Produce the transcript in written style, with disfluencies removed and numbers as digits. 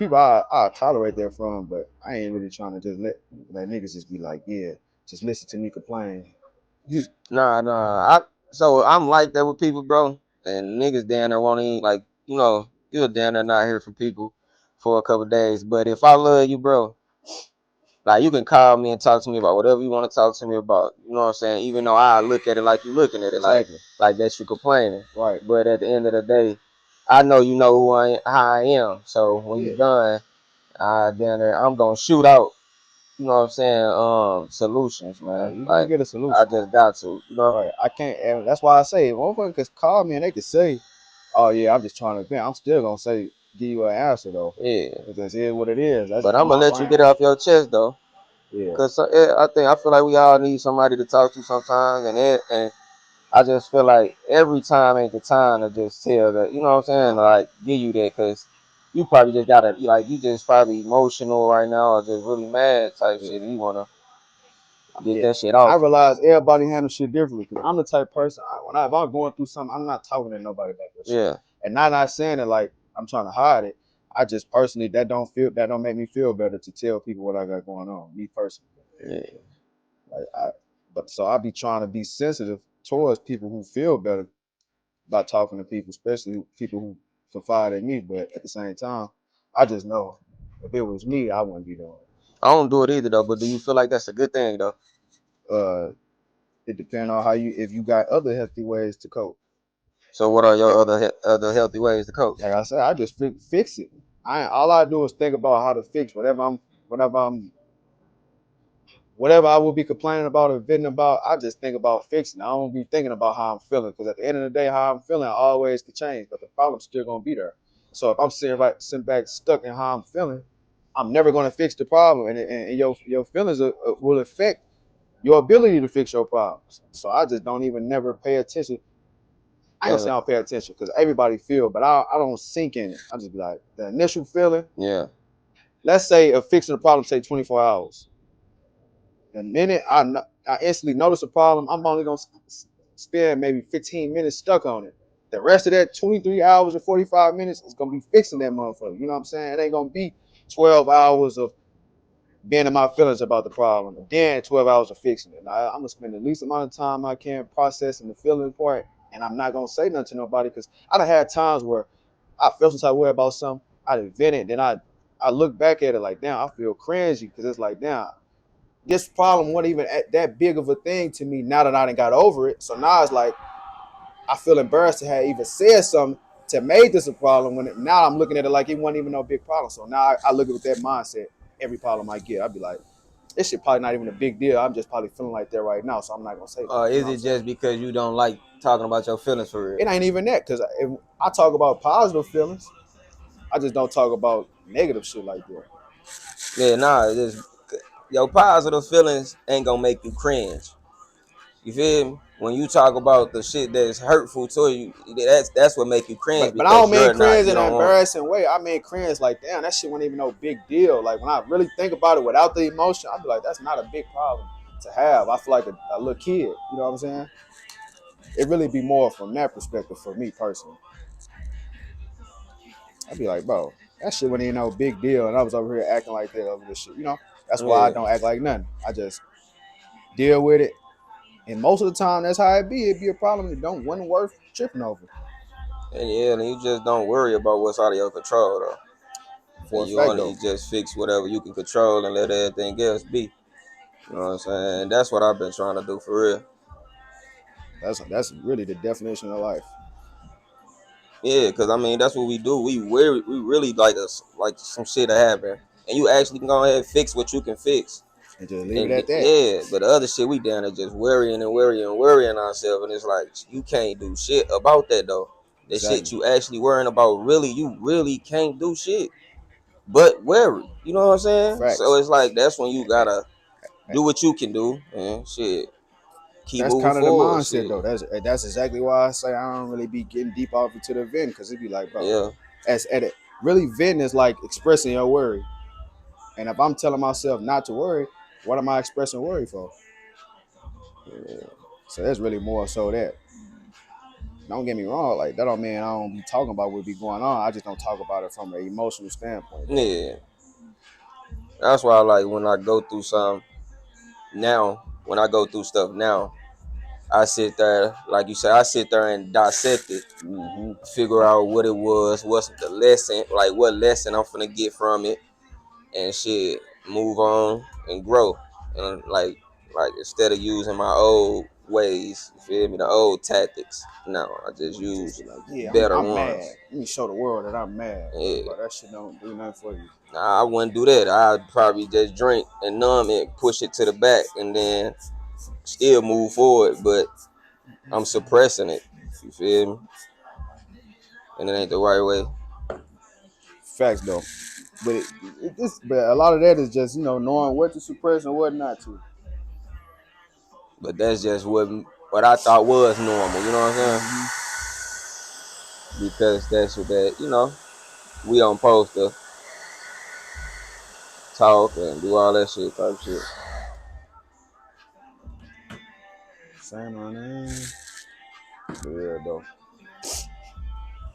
people I tolerate that from, but I ain't really trying to just let niggas just be like, yeah, just listen to me complain. Nah. So I'm like that with people, bro. And niggas down there won't even like, you're down there not hear from people for a couple days. But if I love you, bro, like you can call me and talk to me about whatever you want to talk to me about. You know what I'm saying? Even though I look at it like you looking at it, Exactly. like that you complaining. Right. But at the end of the day, I know you know how I am. So when Yeah. you done, down there, I'm gonna shoot out. You know what I'm saying? Solutions, man. You gonna Like get a I solution. just got to, Right. I can't, and that's why I say, motherfuckers could call me and they could say, oh, yeah, I'm just trying to vent. I'm still going to say, give you an answer, though. Yeah. Because that's it what it is. That's But I'm gonna my let you brain. get off your chest though, Yeah. cause I feel like we all need somebody to talk to sometimes, and I just feel like every time ain't the time to just tell that, you know what I'm saying, like give you that, cause you probably just gotta like you just probably emotional right now or just really mad type Yeah. shit, and you wanna get Yeah. that shit I off. realize everybody handles shit differently. Cause I'm the type of person, if I'm going through something, I'm not talking to nobody about that shit. Yeah, And not saying it like I'm trying to hide it. I just personally, that don't make me feel better to tell people what I got going on. Me personally. yeah. Like but so I be trying to be sensitive towards people who feel better by talking to people, especially people who confide in me. But at the same time, I just know if it was me, I wouldn't be doing I don't do it either though, but do you feel like that's a good thing though? it. It depends on how you if you got other healthy ways to cope. So what are your other healthy ways to cope? Like I said, I just fix it. All I do is think about how to fix whatever I'm whatever I will be complaining about or venting about. I just think about fixing it. I don't be thinking about how I'm feeling because at the end of the day, how I'm feeling always can change, but the problem's still gonna be there. So if I'm sitting back stuck in how I'm feeling, I'm never gonna fix the problem, and your feelings will affect your ability to fix your problems. So I just don't even never pay attention. I ain't gonna Yeah, say I don't pay attention because everybody feel, but I don't sink in it. I just be like the initial feeling. yeah. Let's say if fixing the problem take 24 hours. The minute I instantly notice a problem, I'm only gonna spend maybe 15 minutes stuck on it. The rest of that 23 hours or 45 minutes is gonna be fixing that motherfucker. You know what I'm saying? It ain't gonna be 12 hours of being in my feelings about the problem, and then 12 hours of fixing it. I'm gonna spend the least amount of time I can processing the feeling part, and I'm not gonna say nothing to nobody because I done had times where I feel some type of way about something, I invent it, then I look back at it like, damn, I feel cringy because it's like, damn, this problem wasn't even that big of a thing to me now that I done got over it. So now it's like I feel embarrassed to have even said something to made this a problem now I'm looking at it like it wasn't even no big problem. So now I look at it with that mindset. Every problem I get, I'd be like, this shit probably not even a big deal. I'm just probably feeling like that right now, so I'm not gonna say nothing. You know Is what I'm it saying? just because you don't like talking about your feelings for real? It ain't even that because if I talk about positive feelings, I just don't talk about negative shit like that. Yeah, nah. Your positive feelings ain't gonna make you cringe. You feel me? When you talk about the shit that's hurtful to you, that's what make you cringe But I because don't mean you're not cringe you in an don't want. embarrassing way. I mean cringe like, damn, that shit wasn't even no big deal. Like when I really think about it without the emotion, I'd be like, that's not a big problem to have. I feel like a little kid. You know what I'm saying? It really be more from that perspective for me personally. I'd be like, bro, that shit wasn't even no big deal, and I was over here acting like that over this shit. You know, that's why I Yeah, don't act like nothing. I just deal with it, and most of the time, that's how it be. It be a problem that don't wasn't worth tripping over and you just don't worry about what's out of your control though, for and a you fact only though. just fix whatever you can control and let everything else be. You know what I'm saying? And that's what I've been trying to do for real. That's really the definition of life. Yeah, because I mean that's what we do. We really like us like some shit to happen, and you actually can go ahead and fix what you can fix. And just leave it And at that. yeah, but the other shit we down there just worrying ourselves, and it's like you can't do shit about that though. The shit Exactly. you actually worrying about, you really can't do shit but worry. You know what I'm saying? So Facts. it's like that's when you And gotta do what you can do, and shit, keep that's moving kind of the forward. mindset Shit, though. That's exactly why I say I don't really be getting deep off into the vent because it'd be like, bro, yeah, as at it really venting is like expressing your worry. And if I'm telling myself not to worry, what am I expressing worry for? yeah. So that's really more so that. Don't get me wrong, like that don't mean I don't be talking about what be going on. I just don't talk about it from an emotional standpoint, though. Yeah, that's why I like when I go through some now. When I go through stuff now, I sit there, like you said, I sit there and dissect it, Hmm. figure out what it was, what's the lesson, like what lesson I'm finna get from it, and shit, move on and grow. And like instead of using my old ways, you feel me, the old tactics, no, I just You just use be like, yeah, better I'm mad. ones. Let me show the world that I'm mad, Yeah. but that shit don't do nothing for you. Nah, I wouldn't do that. I'd probably just drink and numb it, push it to the back, and then still move forward. But I'm suppressing it. You feel me? And it ain't the right way. Facts though, but but a lot of that is just knowing what to suppress and what not to. But that's just what I thought was normal. You know what I'm saying? Hmm. Because that's what that we don't supposed to talk and do all that shit type shit. Same on that. Yeah, though.